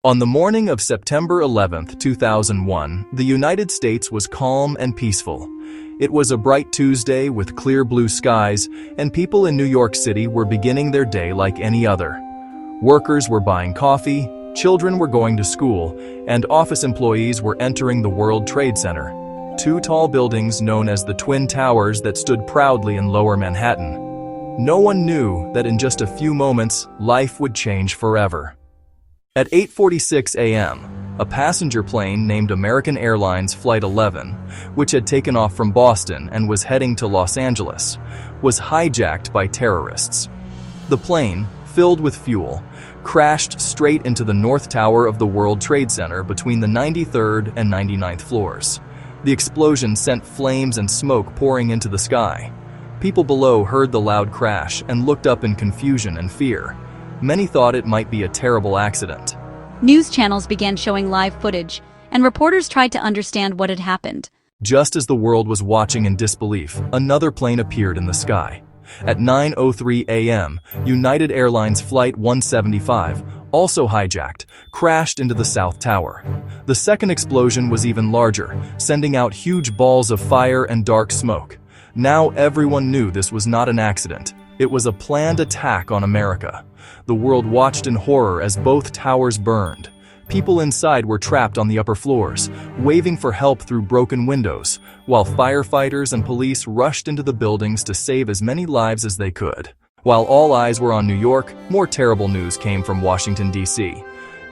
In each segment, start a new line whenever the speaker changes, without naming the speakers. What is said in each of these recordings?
On the morning of September 11, 2001, the United States was calm and peaceful. It was a bright Tuesday with clear blue skies, and people in New York City were beginning their day like any other. Workers were buying coffee, children were going to school, and office employees were entering the World Trade Center, two tall buildings known as the Twin Towers that stood proudly in Lower Manhattan. No one knew that in just a few moments, life would change forever. At 8:46 a.m., a passenger plane named American Airlines Flight 11, which had taken off from Boston and was heading to Los Angeles, was hijacked by terrorists. The plane, filled with fuel, crashed straight into the North Tower of the World Trade Center between the 93rd and 99th floors. The explosion sent flames and smoke pouring into the sky. People below heard the loud crash and looked up in confusion and fear. Many thought it might be a terrible accident.
News channels began showing live footage, and reporters tried to understand what had happened.
Just as the world was watching in disbelief, another plane appeared in the sky. At 9:03 a.m., United Airlines Flight 175, also hijacked, crashed into the South Tower. The second explosion was even larger, sending out huge balls of fire and dark smoke. Now everyone knew this was not an accident. It was a planned attack on America. The world watched in horror as both towers burned. People inside were trapped on the upper floors, waving for help through broken windows, while firefighters and police rushed into the buildings to save as many lives as they could. While all eyes were on New York, more terrible news came from Washington, D.C.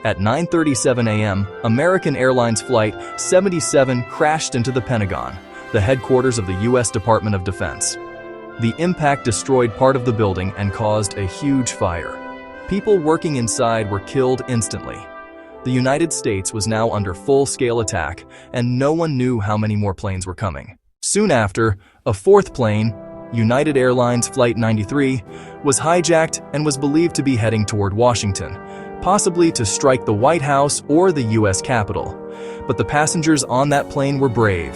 At 9:37 a.m., American Airlines Flight 77 crashed into the Pentagon, the headquarters of the U.S. Department of Defense. The impact destroyed part of the building and caused a huge fire. People working inside were killed instantly. The United States was now under full-scale attack, and no one knew how many more planes were coming. Soon after, a fourth plane, United Airlines Flight 93, was hijacked and was believed to be heading toward Washington, possibly to strike the White House or the U.S. Capitol. But the passengers on that plane were brave.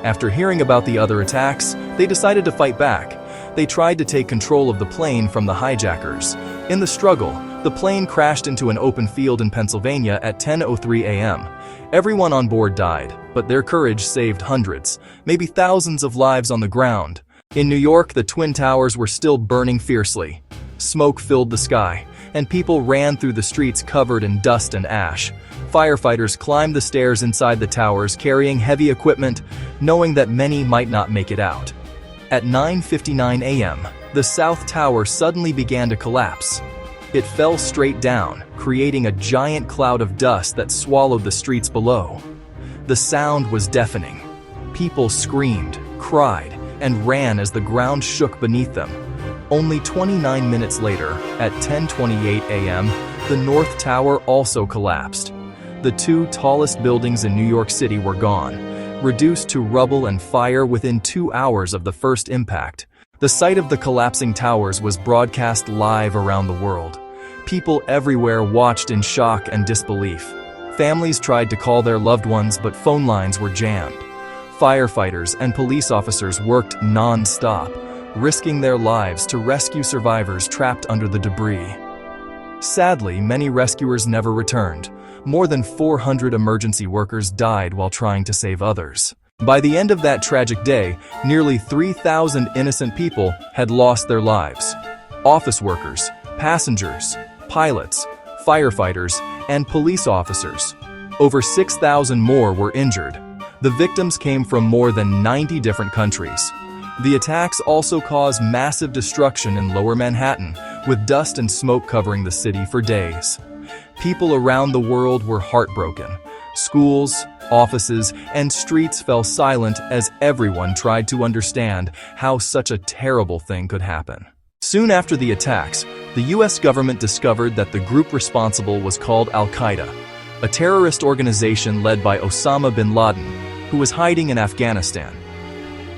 After hearing about the other attacks, they decided to fight back. They tried to take control of the plane from the hijackers. In the struggle, the plane crashed into an open field in Pennsylvania at 10:03 a.m. Everyone on board died, but their courage saved hundreds, maybe thousands of lives on the ground. In New York, the Twin Towers were still burning fiercely. Smoke filled the sky, and people ran through the streets covered in dust and ash. Firefighters climbed the stairs inside the towers carrying heavy equipment, knowing that many might not make it out. At 9:59 a.m., the South Tower suddenly began to collapse. It fell straight down, creating a giant cloud of dust that swallowed the streets below. The sound was deafening. People screamed, cried, and ran as the ground shook beneath them. Only 29 minutes later, at 10:28 a.m., the North Tower also collapsed. The two tallest buildings in New York City were gone, reduced to rubble and fire within 2 hours of the first impact. The sight of the collapsing towers was broadcast live around the world. People everywhere watched in shock and disbelief. Families tried to call their loved ones, but phone lines were jammed. Firefighters and police officers worked non-stop, risking their lives to rescue survivors trapped under the debris. Sadly, many rescuers never returned. More than 400 emergency workers died while trying to save others. By the end of that tragic day, nearly 3,000 innocent people had lost their lives. Office workers, passengers, pilots, firefighters, and police officers. Over 6,000 more were injured. The victims came from more than 90 different countries. The attacks also caused massive destruction in Lower Manhattan, with dust and smoke covering the city for days. People around the world were heartbroken. Schools, offices, and streets fell silent as everyone tried to understand how such a terrible thing could happen. Soon after the attacks, the U.S. government discovered that the group responsible was called Al-Qaeda, a terrorist organization led by Osama bin Laden, who was hiding in Afghanistan.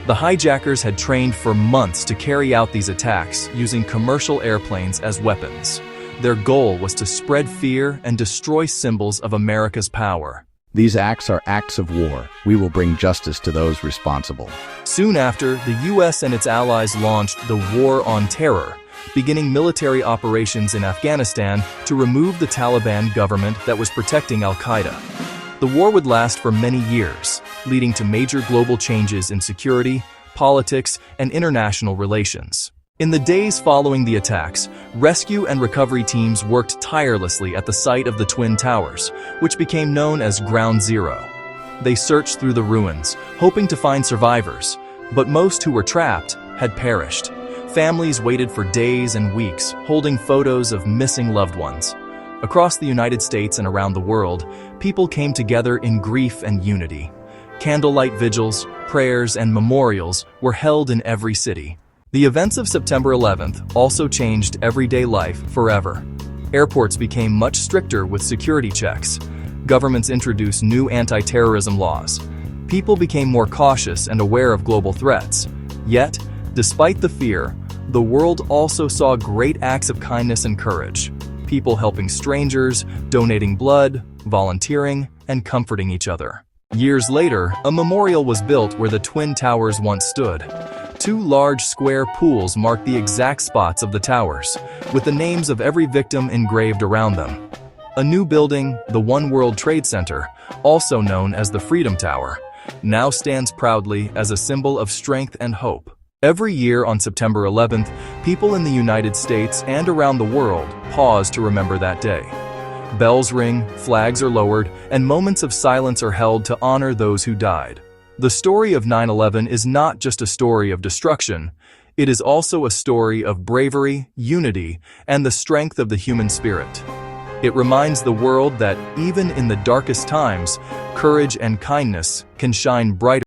The hijackers had trained for months to carry out these attacks using commercial airplanes as weapons. Their goal was to spread fear and destroy symbols of America's power.
These acts are acts of war. We will bring justice to those responsible.
Soon after, the U.S. and its allies launched the War on Terror, beginning military operations in Afghanistan to remove the Taliban government that was protecting al-Qaeda. The war would last for many years, leading to major global changes in security, politics, and international relations. In the days following the attacks, rescue and recovery teams worked tirelessly at the site of the Twin Towers, which became known as Ground Zero. They searched through the ruins, hoping to find survivors, but most who were trapped had perished. Families waited for days and weeks, holding photos of missing loved ones. Across the United States and around the world, people came together in grief and unity. Candlelight vigils, prayers, and memorials were held in every city. The events of September 11th also changed everyday life forever. Airports became much stricter with security checks. Governments introduced new anti-terrorism laws. People became more cautious and aware of global threats. Yet, despite the fear, the world also saw great acts of kindness and courage. People helping strangers, donating blood, volunteering, and comforting each other. Years later, a memorial was built where the Twin Towers once stood. Two large square pools mark the exact spots of the towers, with the names of every victim engraved around them. A new building, the One World Trade Center, also known as the Freedom Tower, now stands proudly as a symbol of strength and hope. Every year on September 11th, people in the United States and around the world pause to remember that day. Bells ring, flags are lowered, and moments of silence are held to honor those who died. The story of 9/11 is not just a story of destruction, it is also a story of bravery, unity, and the strength of the human spirit. It reminds the world that even in the darkest times, courage and kindness can shine brighter.